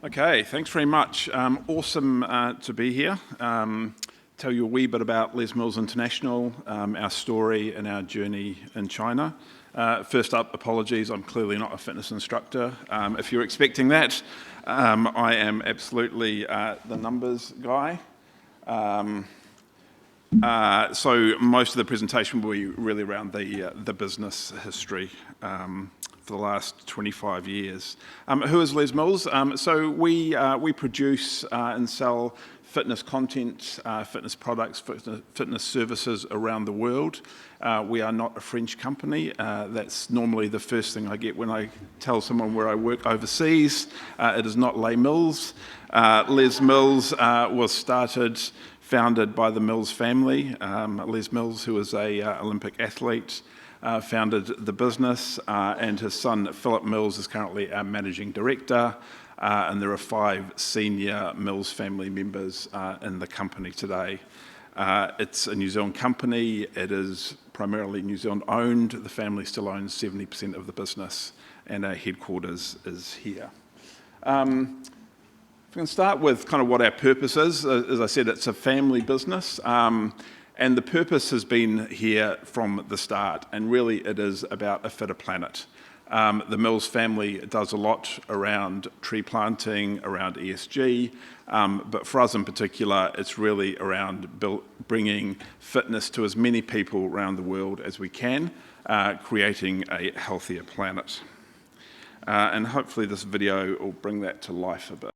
Okay, thanks very much. Awesome to be here. Tell you a wee bit about Les Mills International, our story and our journey in China. First up, apologies, I'm clearly not a fitness instructor. If you're expecting that, I am absolutely the numbers guy. So most of the presentation will be really around the business history for the last 25 years. Who is Les Mills? So we produce and sell fitness content, fitness products, fitness services around the world. We are not a French company. That's normally the first thing I get when I tell someone where I work overseas. It is not Les Mills. Les Mills was founded by the Mills family. Les Mills, who was an Olympic athlete, founded the business, and his son Philip Mills is currently our managing director, and there are 5 senior Mills family members in the company today. It's a New Zealand company. It is primarily New Zealand owned. The family still owns 70% of the business, and our headquarters is here. If we can start with kind of what our purpose is. As I said, it's a family business, and the purpose has been here from the start, and really it is about a fitter planet. The Mills family does a lot around tree planting, around ESG, but for us in particular, it's really around bringing fitness to as many people around the world as we can, creating a healthier planet. And hopefully this video will bring that to life a bit.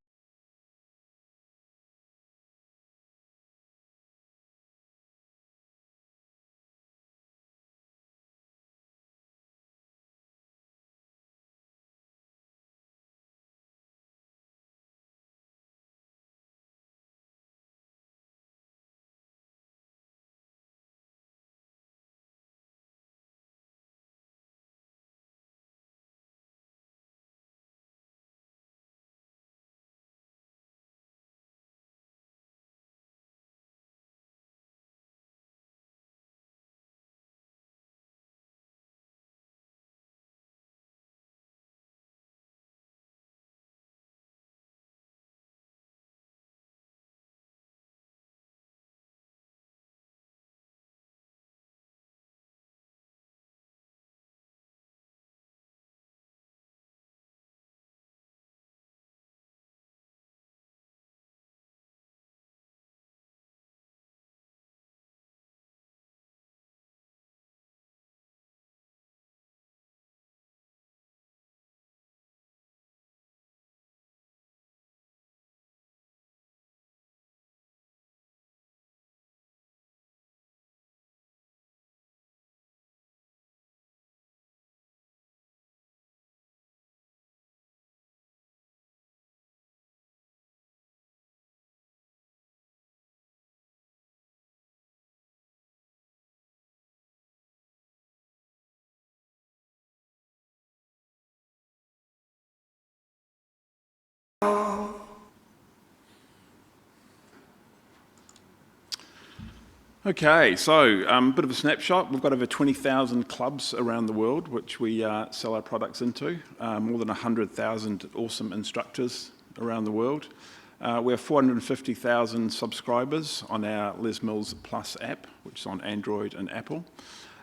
Okay, so a bit of a snapshot. We've got over 20,000 clubs around the world which we sell our products into, more than 100,000 awesome instructors around the world. We have 450,000 subscribers on our Les Mills Plus app, which is on Android and Apple.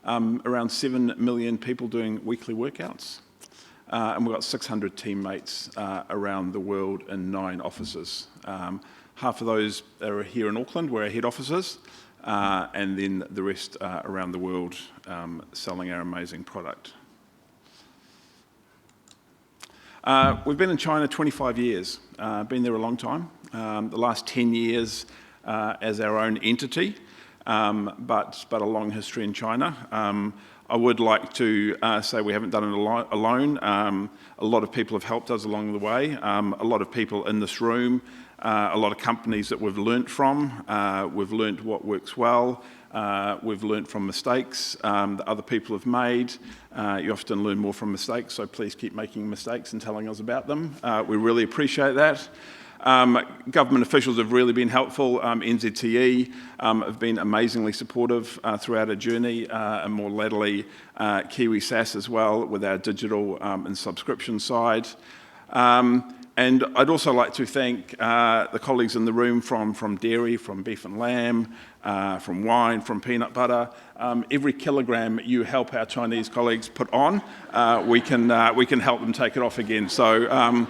Around 7 million people doing weekly workouts. And we've got 600 teammates around the world in 9 offices. Half of those are here in Auckland, where our head office is. And then the rest around the world selling our amazing product. We've been in China 25 years, been there a long time. The last 10 years as our own entity, but a long history in China. I would like to say we haven't done it alone. A lot of people have helped us along the way. A lot of people in this room, a lot of companies that we've learnt from. We've learnt what works well. We've learnt from mistakes that other people have made. You often learn more from mistakes, so please keep making mistakes and telling us about them. We really appreciate that. Government officials have really been helpful. NZTE have been amazingly supportive throughout our journey, and more latterly Kiwi SAS as well with our digital and subscription side. And I'd also like to thank the colleagues in the room from dairy, from beef and lamb, from wine, from peanut butter. Every kilogram you help our Chinese colleagues put on, we can help them take it off again. So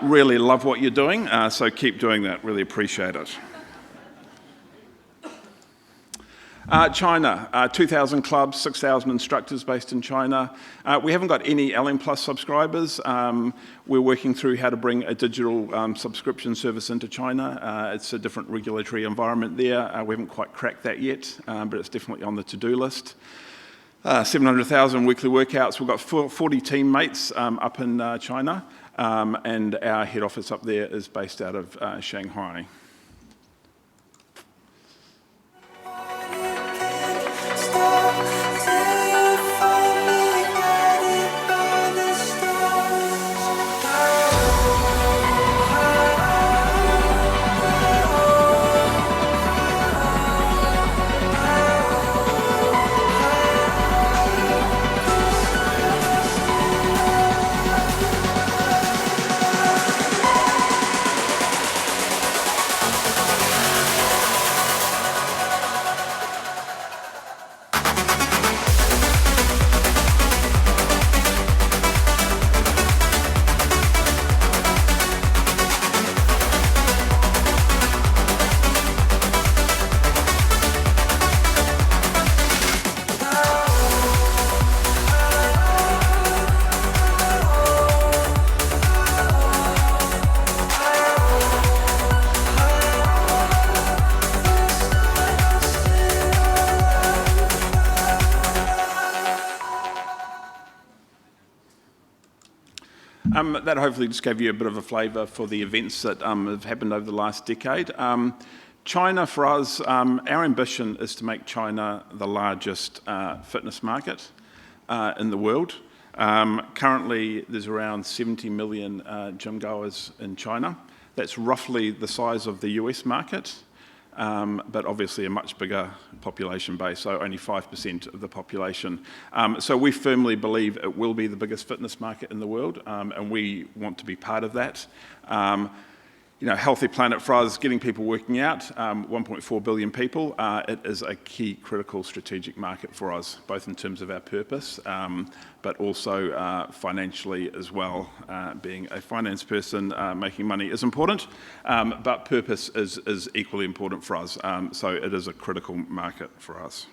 really love what you're doing, so keep doing that, really appreciate it. China, 2,000 clubs, 6,000 instructors based in China. We haven't got any LM Plus subscribers. We're working through how to bring a digital subscription service into China. It's a different regulatory environment there. We haven't quite cracked that yet, but it's definitely on the to-do list. 700,000 weekly workouts. We've got 40 teammates up in China, and our head office up there is based out of Shanghai. That hopefully just gave you a bit of a flavour for the events that have happened over the last decade. China, for us, our ambition is to make China the largest fitness market in the world. Currently, there's around 70 million gym goers in China. That's roughly the size of the US market, but obviously a much bigger population base, so only 5% of the population. So we firmly believe it will be the biggest fitness market in the world, and we want to be part of that. Healthy planet for us, getting people working out, 1.4 billion people, it is a key critical strategic market for us, both in terms of our purpose, but also financially as well. Being a finance person, making money is important, but purpose is equally important for us, so it is a critical market for us.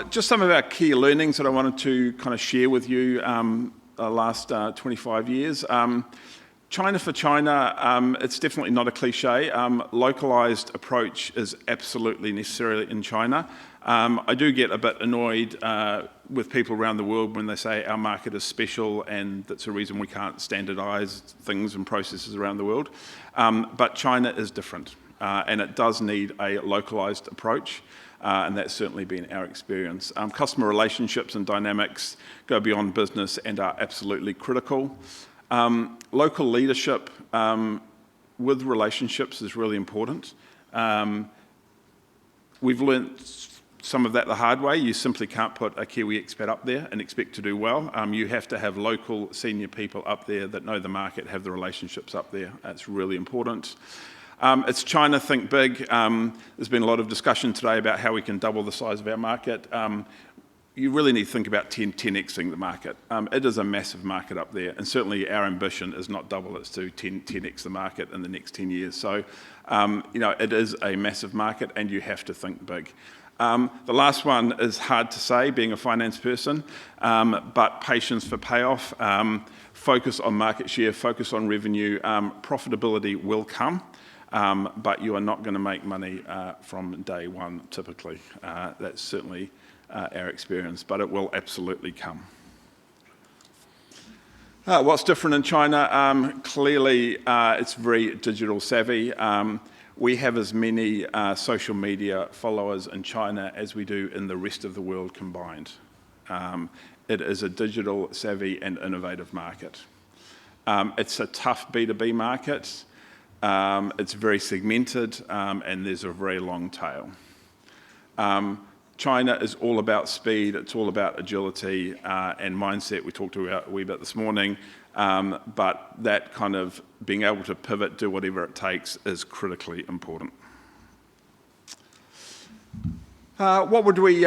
Just some of our key learnings that I wanted to kind of share with you the last 25 years. China for China, it's definitely not a cliche. Localised approach is absolutely necessary in China. I do get a bit annoyed with people around the world when they say our market is special and that's a reason we can't standardise things and processes around the world. But China is different, and it does need a localised approach. And that's certainly been our experience. Customer relationships and dynamics go beyond business and are absolutely critical. Local leadership with relationships is really important. We've learnt some of that the hard way. You simply can't put a Kiwi expat up there and expect to do well. You have to have local senior people up there that know the market, have the relationships up there. That's really important. It's China, think big. There's been a lot of discussion today about how we can double the size of our market. You really need to think about 10xing the market. It is a massive market up there, and certainly our ambition is not double, it's to 10x the market in the next 10 years. So, it is a massive market, and you have to think big. The last one is hard to say, being a finance person, but patience for payoff, focus on market share, focus on revenue, profitability will come, but you are not going to make money from day one, typically. That's certainly our experience, but it will absolutely come. What's different in China? Clearly, it's very digital savvy. We have as many social media followers in China as we do in the rest of the world combined. It is a digital savvy and innovative market. It's a tough B2B market. It's very segmented, and there's a very long tail. China is all about speed, it's all about agility and mindset. We talked about a wee bit this morning. but that kind of being able to pivot, do whatever it takes, is critically important. What would we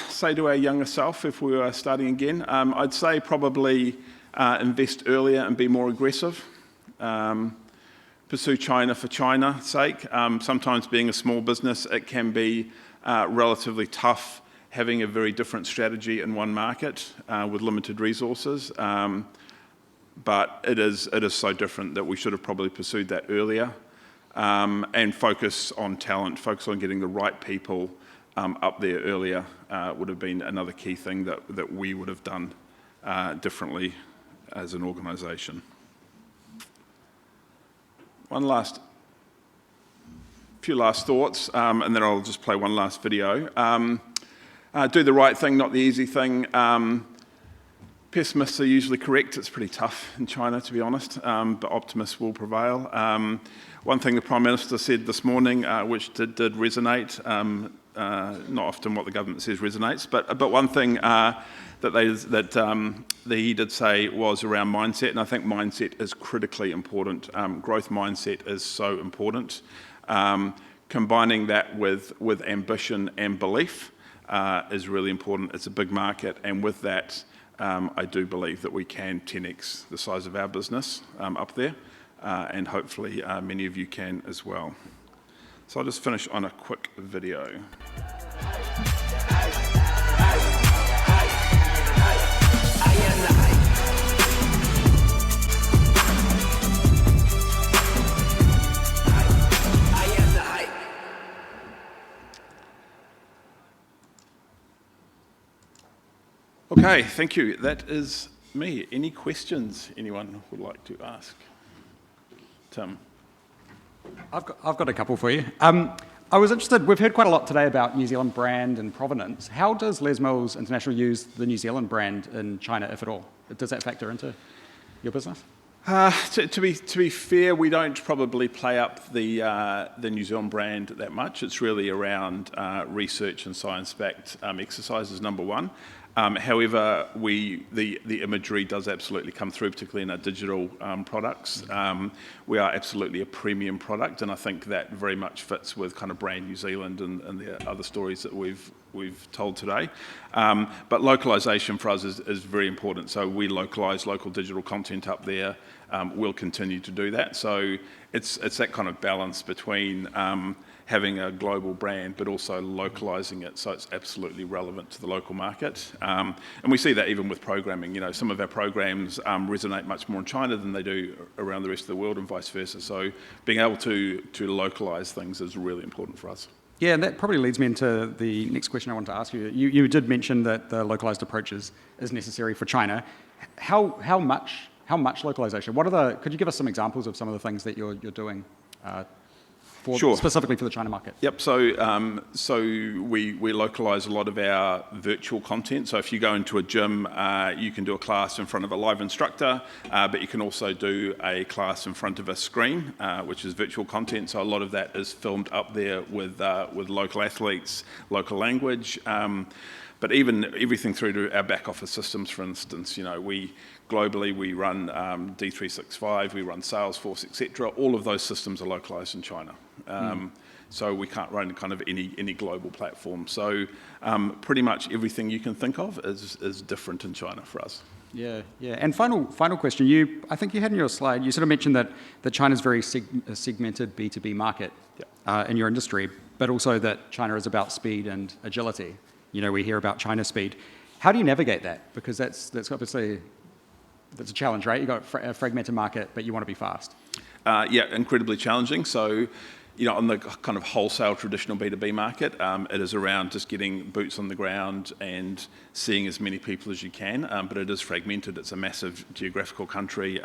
say to our younger self if we were starting again? I'd say probably invest earlier and be more aggressive. Pursue China for China's sake. Sometimes being a small business, it can be relatively tough having a very different strategy in one market with limited resources. But it is so different that we should have probably pursued that earlier. And focus on talent, focus on getting the right people up there earlier would have been another key thing that we would have done differently as an organisation. Few last thoughts, and then I'll just play one last video. Do the right thing, not the easy thing. Pessimists are usually correct. It's pretty tough in China, to be honest, but optimists will prevail. One thing the Prime Minister said this morning, which did resonate, not often what the government says resonates, but one thing that he did say was around mindset, and I think mindset is critically important. Growth mindset is so important. Combining that with ambition and belief is really important. It's a big market, and with that, I do believe that we can 10x the size of our business up there, and hopefully many of you can as well. So I'll just finish on a quick video. Okay, thank you. That is me. Any questions anyone would like to ask? Tim? I've got a couple for you. I was interested, we've heard quite a lot today about New Zealand brand and provenance. How does Les Mills International use the New Zealand brand in China, if at all? Does that factor into your business? To be fair, we don't probably play up the New Zealand brand that much. It's really around research and science-backed exercises, number one. However, the imagery does absolutely come through, particularly in our digital products. We are absolutely a premium product, and I think that very much fits with kind of brand New Zealand and the other stories that we've told today. But localization for us is very important. So we localize local digital content up there. We'll continue to do that. So it's that kind of balance between having a global brand, but also localizing it so it's absolutely relevant to the local market. And we see that even with programming. You know, some of our programs resonate much more in China than they do around the rest of the world and vice versa. So being able to localize things is really important for us. Yeah, and that probably leads me into the next question I wanted to ask you. You did mention that the localized approach is necessary for China. How much localization? Could you give us some examples of some of the things that you're doing? Sure. Specifically for the China market. Yep. So we localize a lot of our virtual content. So if you go into a gym, you can do a class in front of a live instructor, but you can also do a class in front of a screen, which is virtual content. So a lot of that is filmed up there with local athletes, local language. But even everything through to our back office systems, for instance, you know, globally we run D365, we run Salesforce, etc. All of those systems are localized in China. So we can't run kind of any global platform. So pretty much everything you can think of is different in China for us. Yeah. And final question. I think you had in your slide, you sort of mentioned that China's very segmented B2B market in your industry, but also that China is about speed and agility. You know, we hear about China speed. How do you navigate that? Because that's obviously a challenge, right? You've got a fragmented market, but you want to be fast. Yeah, incredibly challenging. So, you know, on the kind of wholesale traditional B2B market, it is around just getting boots on the ground and seeing as many people as you can, but it is fragmented. It's a massive geographical country,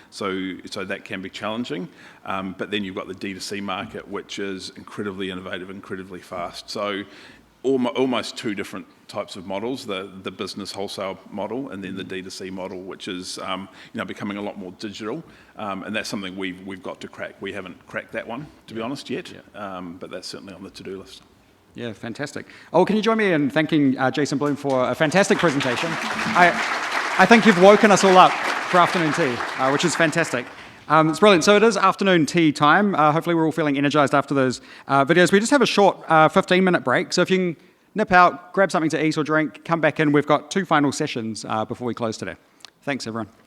so that can be challenging. But then you've got the D2C market, which is incredibly innovative, incredibly fast. So almost two different types of models, the business wholesale model and then the D2C model, which is becoming a lot more digital, and that's something we've got to crack. We haven't cracked that one, to be honest, yet, but that's certainly on the to-do list. Yeah, fantastic. Oh, can you join me in thanking Jason Bloom for a fantastic presentation? I think you've woken us all up. for afternoon tea, which is fantastic. It's brilliant. So it is afternoon tea time. Hopefully we're all feeling energized after those videos. We just have a short 15-minute break. So if you can nip out, grab something to eat or drink, come back in. We've got 2 final sessions before we close today. Thanks, everyone.